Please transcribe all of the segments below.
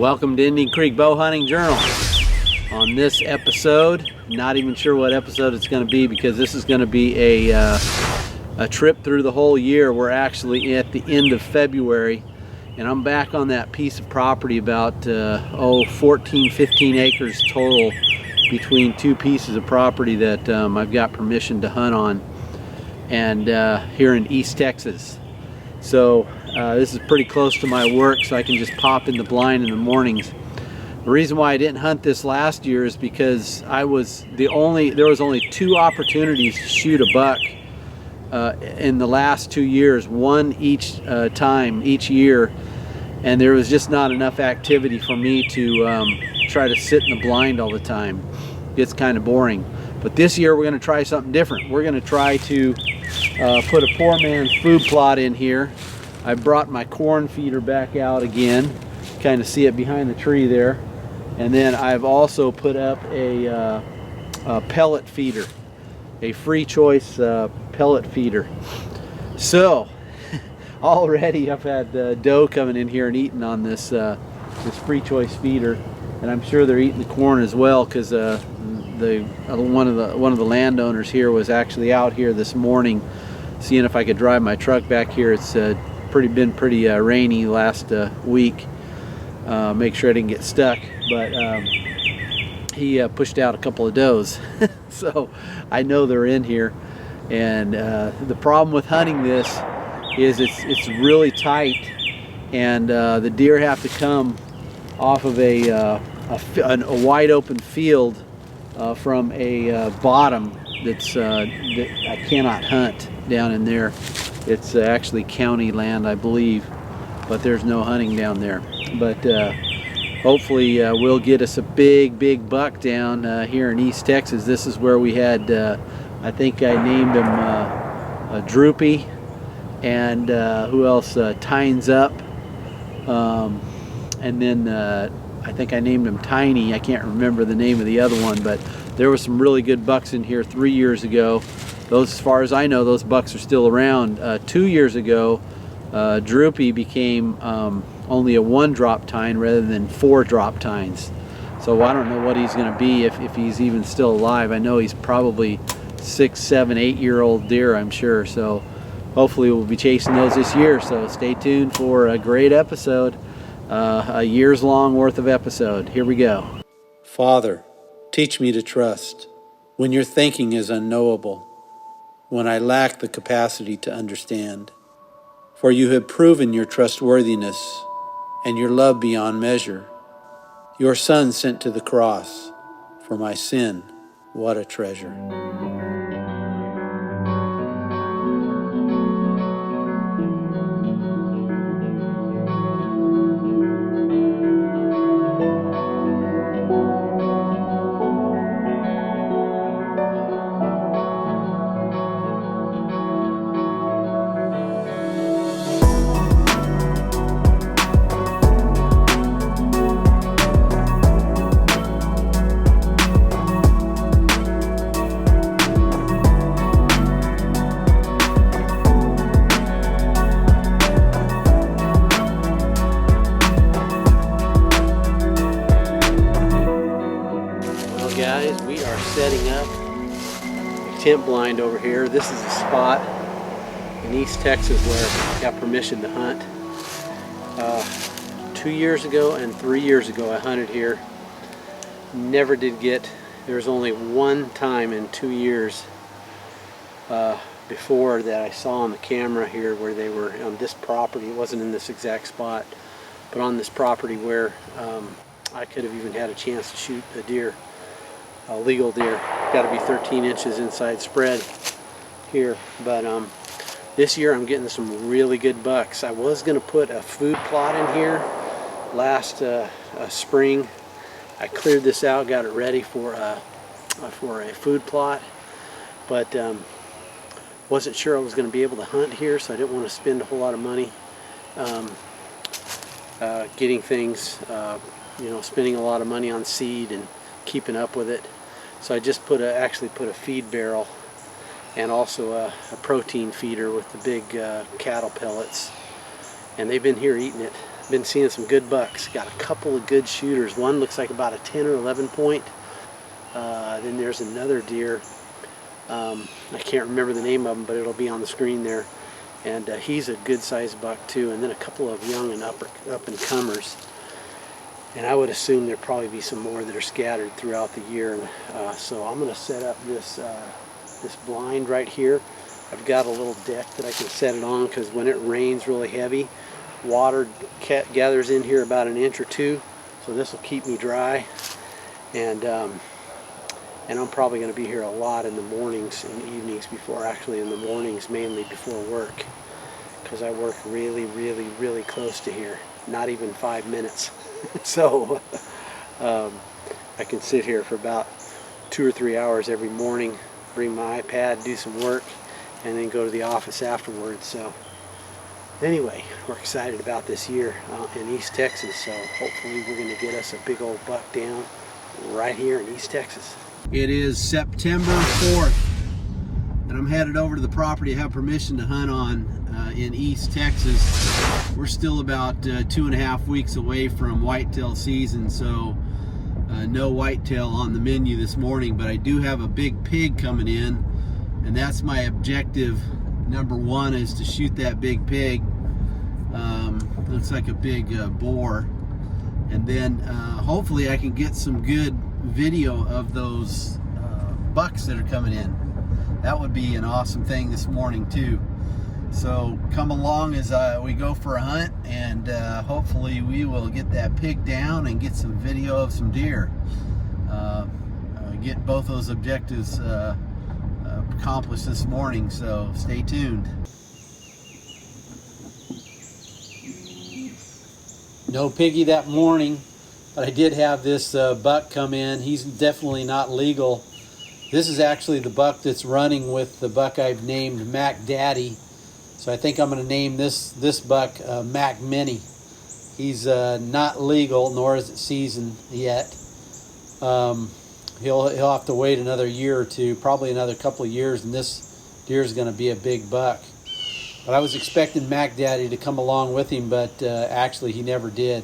Welcome to Indian Creek Bow Hunting Journal. On this episode, not even sure what episode it's going to be because this is going to be a trip through the whole year. We're actually at the end of February, and I'm back on that piece of property about 14, 15 acres total between two pieces of property that I've got permission to hunt on, and here in East Texas. So this is pretty close to my work, so I can just pop in the blind in the mornings. The reason why I didn't hunt this last year is because there was only 2 opportunities to shoot a buck in the last 2 years, one each year, and there was just not enough activity for me to try to sit in the blind all the time. It's kind of boring. But this year we're going to try something different. We're going to try to put a poor man's food plot in here. I brought my corn feeder back out again. Kind of see it behind the tree there. And then I've also put up a pellet feeder, a free choice pellet feeder. So already I've had doe coming in here and eating on this free choice feeder, and I'm sure they're eating the corn as well, because one of the landowners here was actually out here this morning seeing if I could drive my truck back here. It's been pretty rainy last week. Make sure I didn't get stuck, but he pushed out a couple of does. So I know they're in here, and the problem with hunting this is it's really tight, and the deer have to come off of a wide open field from a bottom that I cannot hunt down in there. It's actually county land, I believe, but there's no hunting down there. But hopefully we'll get us a big buck down here in East Texas. This is where we had, I think I named him Droopy, and who else? Tines Up, and then I think I named him Tiny. I can't remember the name of the other one, but there were some really good bucks in here 3 years ago. Those, as far as I know, those bucks are still around. 2 years ago, Droopy became only a 1-drop tine rather than 4-drop tines. So I don't know what he's going to be, if he's even still alive. I know he's probably 6, 7, 8-year-old deer, I'm sure. So hopefully we'll be chasing those this year. So stay tuned for a great episode, a year's long worth of episode. Here we go. Father, teach me to trust when your thinking is unknowable, when I lack the capacity to understand. For you have proven your trustworthiness and your love beyond measure. Your Son sent to the cross for my sin, what a treasure. Guys, we are setting up a tent blind over here. This is a spot in East Texas where I got permission to hunt. 2 years ago and 3 years ago I hunted here. Never did get, there was only one time in 2 years before that I saw on the camera here where they were on this property. It wasn't in this exact spot, but on this property where I could have even had a chance to shoot a deer. A legal deer. Got to be 13 inches inside spread here, but this year I'm getting some really good bucks. I was going to put a food plot in here last spring. I cleared this out, got it ready for a food plot, but wasn't sure I was going to be able to hunt here, so I didn't want to spend a whole lot of money getting things, spending a lot of money on seed and keeping up with it. So I just actually put a feed barrel and also a protein feeder with the big cattle pellets, and they've been here eating it. been seeing some good bucks. Got a couple of good shooters. One looks like about a 10 or 11 point. Then there's another deer. I can't remember the name of him, but it'll be on the screen there. And he's a good sized buck too. And then a couple of young and up and comers. And I would assume there'll probably be some more that are scattered throughout the year. So I'm going to set up this this blind right here. I've got a little deck that I can set it on, because when it rains really heavy, water gathers in here about an inch or two. So this will keep me dry. And I'm probably going to be here a lot in the mornings and evenings before, actually in the mornings mainly before work, because I work really, really, really close to here. Not even 5 minutes. So I can sit here for about 2 or 3 hours every morning, bring my iPad, do some work, and then go to the office afterwards. So anyway, we're excited about this year in East Texas. So hopefully we're going to get us a big old buck down right here in East Texas. It is September 4th, and I'm headed over to the property I have permission to hunt on in East Texas. We're still about 2.5 weeks away from whitetail season, so no whitetail on the menu this morning, but I do have a big pig coming in, and that's my objective. Number one is to shoot that big pig. Looks like a big boar, and then hopefully I can get some good video of those bucks that are coming in. That would be an awesome thing this morning too. So come along as we go for a hunt, and hopefully we will get that pig down and get some video of some deer. Get both those objectives accomplished this morning, so stay tuned. No piggy that morning, but I did have this buck come in. He's definitely not legal. This is actually the buck that's running with the buck I've named Mac Daddy. So I think I'm going to name this buck Mac Mini. He's not legal, nor is it seasoned yet. He'll have to wait another year or two, probably another couple of years, and this deer is going to be a big buck. But I was expecting Mac Daddy to come along with him, but actually he never did.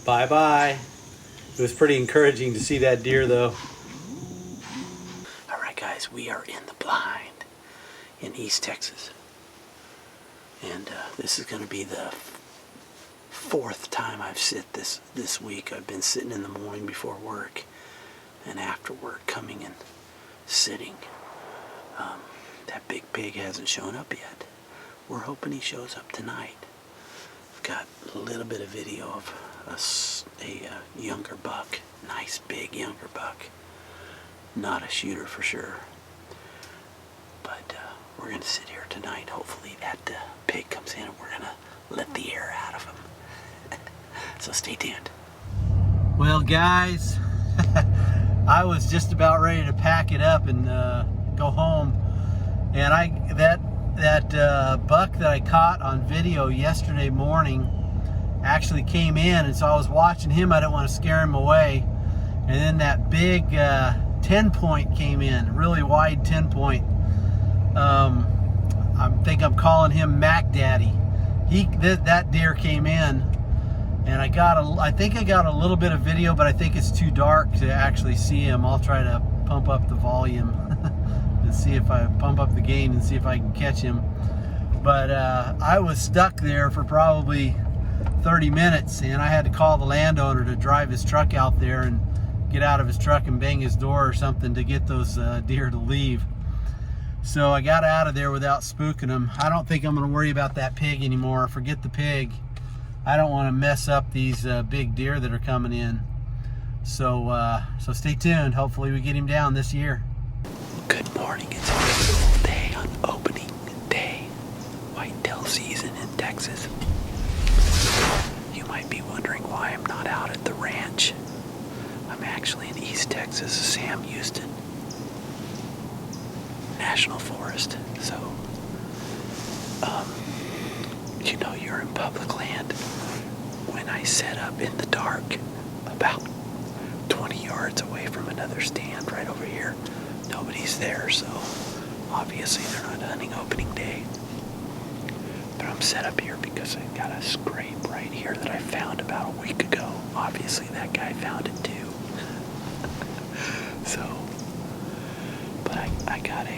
Bye-bye. It was pretty encouraging to see that deer, though. All right, guys, we are in the blind in East Texas. And this is going to be the 4th time I've sit this week. I've been sitting in the morning before work and after work, coming and sitting. That big pig hasn't shown up yet. We're hoping he shows up tonight. I've got a little bit of video of a younger buck, nice big younger buck. Not a shooter for sure, but we're going to sit here tonight. Hopefully that pig comes in and we're going to let the air out of him. So stay tuned. Well, guys, I was just about ready to pack it up and go home, and that buck that I caught on video yesterday morning actually came in, and so I was watching him. I didn't want to scare him away, and then that big 10 point came in, really wide 10 point. I think I'm calling him Mac Daddy. That deer came in, and I think I got a little bit of video, but I think it's too dark to actually see him. I'll try to pump up the volume and see if I pump up the gain and see if I can catch him. But I was stuck there for probably 30 minutes, and I had to call the landowner to drive his truck out there and get out of his truck and bang his door or something to get those deer to leave. So I got out of there without spooking them. I don't think I'm going to worry about that pig anymore. Forget the pig. I don't want to mess up these big deer that are coming in. So stay tuned. Hopefully we get him down this year. Good morning. It's a beautiful day on opening day, whitetail season in Texas. You might be wondering why I'm not out at national forest. So, you know, you're in public land. When I set up in the dark, about 20 yards away from another stand right over here, nobody's there, so obviously they're not hunting opening day. But I'm set up here because I got a scrape right here that I found about a week ago. Obviously that guy found it too. So, but I got it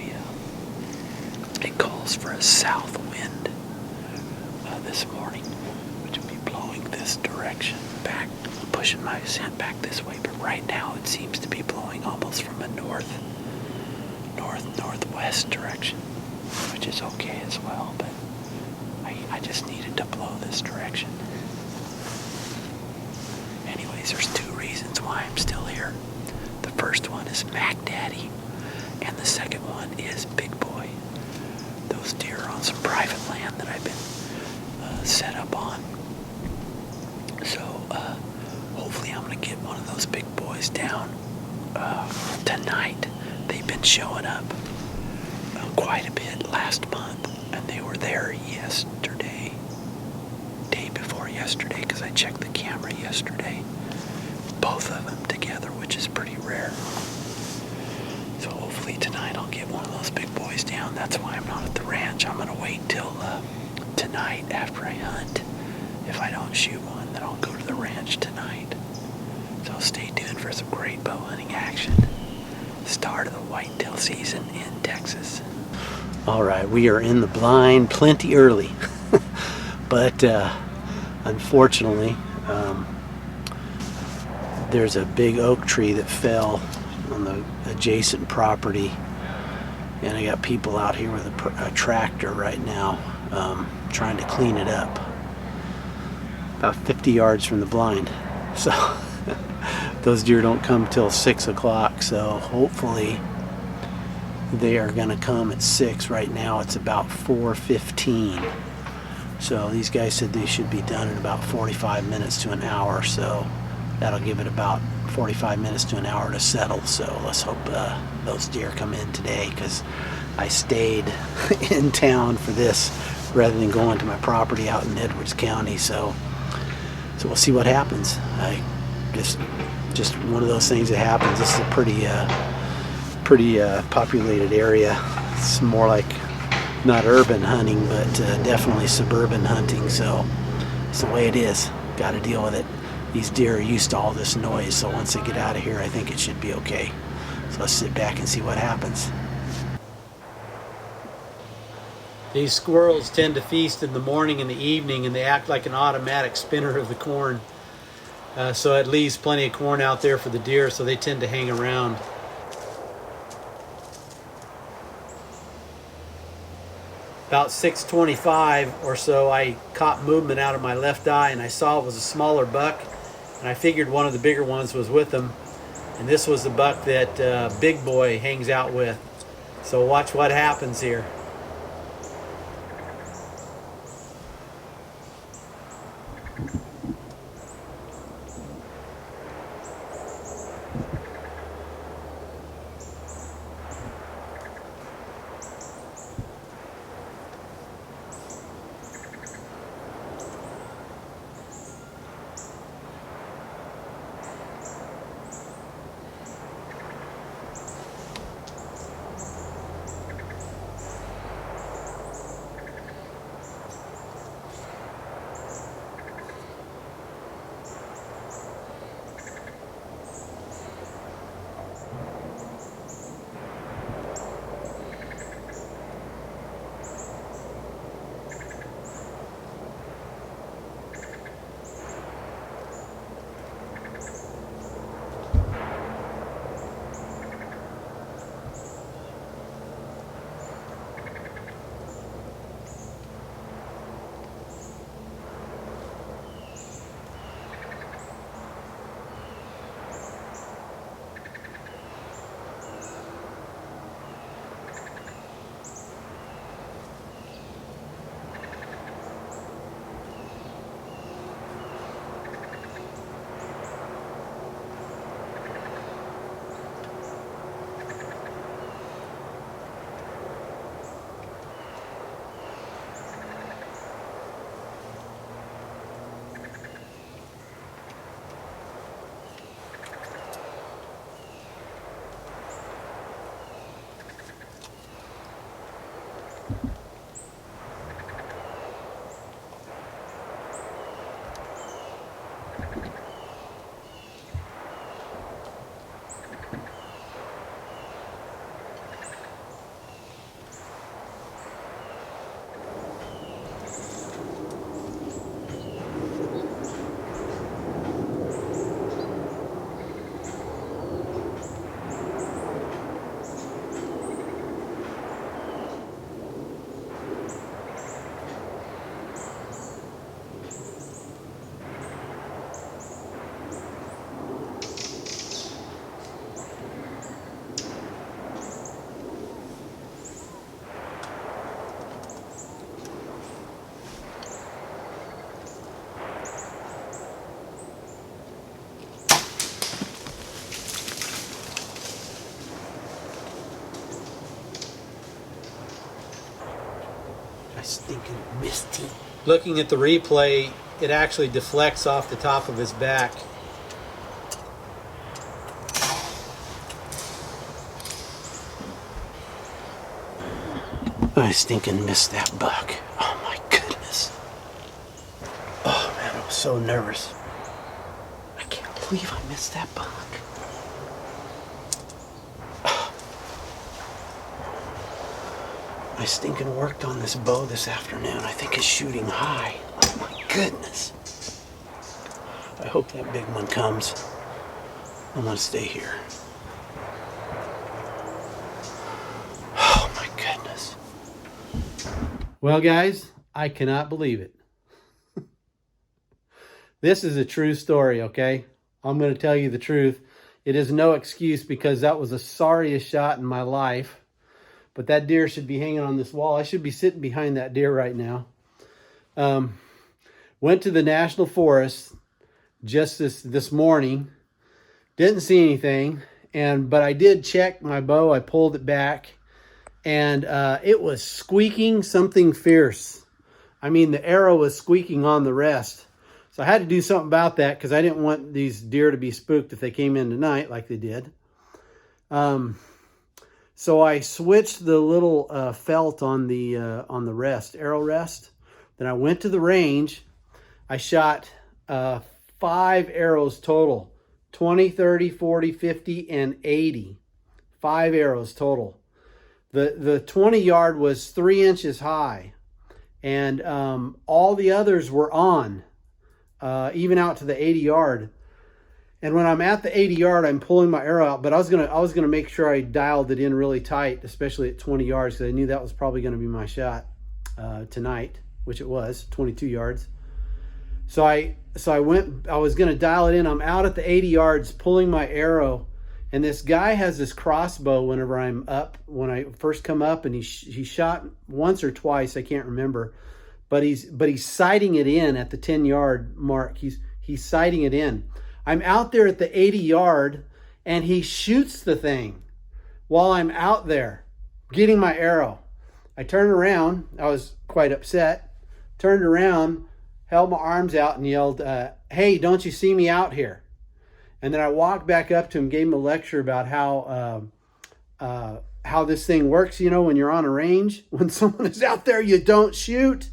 calls for a south wind this morning, which will be blowing this direction back, pushing my scent back this way. But right now it seems to be blowing almost from a northwest direction, which is okay as well, but I just needed to blow this direction. Anyways, there's two reasons why I'm still here. The first one is Mac Daddy, and the second one is Big Boy. Those deer are on some private land that I've been set up on. So hopefully I'm going to get one of those big boys down tonight. They've been showing up quite a bit last month, and they were there yesterday, day before yesterday, because I checked the camera yesterday. Both of them together, which is pretty rare. So hopefully tonight I'll get one of those big boys down. That's why I'm not at the ranch. I'm going to wait till tonight after I hunt. If I don't shoot one, then I'll go to the ranch tonight. So stay tuned for some great bow hunting action. Start of the whitetail season in Texas. All right, we are in the blind plenty early, but unfortunately, there's a big oak tree that fell on the adjacent property, and I got people out here with a tractor right now trying to clean it up. About 50 yards from the blind, so those deer don't come till 6 o'clock, so hopefully they are going to come at 6. Right now it's about 4:15, so these guys said they should be done in about 45 minutes to an hour, so that'll give it about 45 minutes to an hour to settle. So let's hope those deer come in today, because I stayed in town for this rather than going to my property out in Edwards County. So we'll see what happens. I just one of those things that happens. This is a pretty populated area. It's more like not urban hunting, but definitely suburban hunting. So it's the way it is. Got to deal with it. These deer are used to all this noise, so once they get out of here, I think it should be okay. So let's sit back and see what happens. These squirrels tend to feast in the morning and the evening, and they act like an automatic spinner of the corn. So it leaves plenty of corn out there for the deer, so they tend to hang around. About 6:25 or so, I caught movement out of my left eye, and I saw it was a smaller buck, and I figured one of the bigger ones was with them, and this was the buck that Big Boy hangs out with. So watch what happens here. I stinking missed him. Looking at the replay, it actually deflects off the top of his back. I stinking missed that buck. Oh my goodness. Oh man, I was so nervous. I can't believe I missed that buck. I stinking worked on this bow this afternoon. I think it's shooting high. Oh my goodness. I hope that big one comes. I'm gonna stay here. Oh my goodness. Well guys, I cannot believe it. This is a true story, okay? I'm gonna tell you the truth. It is no excuse because that was the sorriest shot in my life. But that deer should be hanging on this wall. I should be sitting behind that deer right now. Went to the National Forest just this morning. Didn't see anything. But I did check my bow. I pulled it back. And it was squeaking something fierce. I mean, the arrow was squeaking on the rest. So I had to do something about that because I didn't want these deer to be spooked if they came in tonight like they did. So I switched the little felt on the rest, arrow rest. Then I went to the range. I shot 5 arrows total, 20, 30, 40, 50, and 80. 5 arrows total. The 20 yard was 3 inches high, and all the others were on, even out to the 80 yard. And when I'm at the 80 yard, I'm pulling my arrow out, but I was gonna make sure I dialed it in really tight, especially at 20 yards, because I knew that was probably gonna be my shot tonight, which it was, 22 yards. So I was gonna dial it in. I'm out at the 80 yards, pulling my arrow, and this guy has this crossbow whenever I'm up, when I first come up, and he shot once or twice, I can't remember, but he's sighting it in at the 10 yard mark. He's sighting it in. I'm out there at the 80 yard and he shoots the thing while I'm out there getting my arrow. I turned around. I was quite upset. Turned around, held my arms out and yelled, hey, don't you see me out here? And then I walked back up to him, gave him a lecture about how this thing works. You know, when you're on a range, when someone is out there, you don't shoot.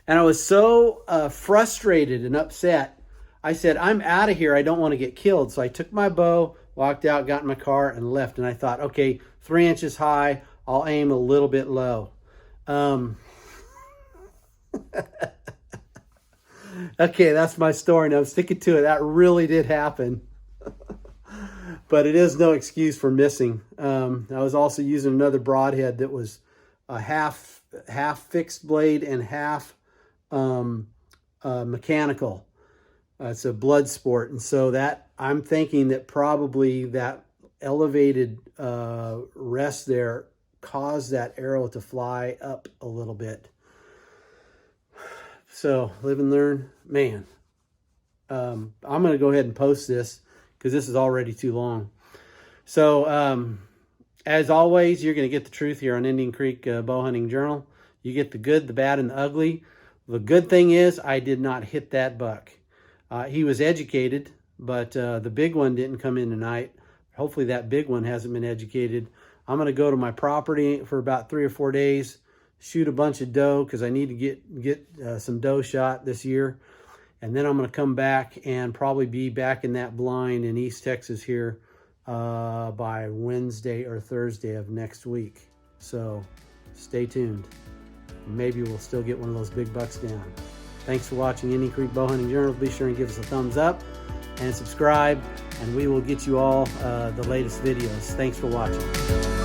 And I was so frustrated and upset. I said, I'm out of here. I don't want to get killed. So I took my bow, walked out, got in my car, and left. And I thought, okay, 3 inches high. I'll aim a little bit low. Okay, that's my story. Now I'm sticking to it. That really did happen. But it is no excuse for missing. I was also using another broadhead that was a half fixed blade and half mechanical. It's a blood sport, and so that I'm thinking that probably that elevated rest there caused that arrow to fly up a little bit. So live and learn, man. I'm going to go ahead and post this because this is already too long. So as always, you're going to get the truth here on Indian Creek Bow Hunting Journal. You get the good, the bad, and the ugly. The good thing is I did not hit that buck. He was educated, but the big one didn't come in tonight. Hopefully that big one hasn't been educated. I'm going to go to my property for about 3 or 4 days, shoot a bunch of doe because I need to get some doe shot this year. And then I'm going to come back and probably be back in that blind in East Texas here by Wednesday or Thursday of next week. So stay tuned. Maybe we'll still get one of those big bucks down. Thanks for watching Indian Creek Bow Hunting Journal. Be sure and give us a thumbs up and subscribe, and we will get you all the latest videos. Thanks for watching.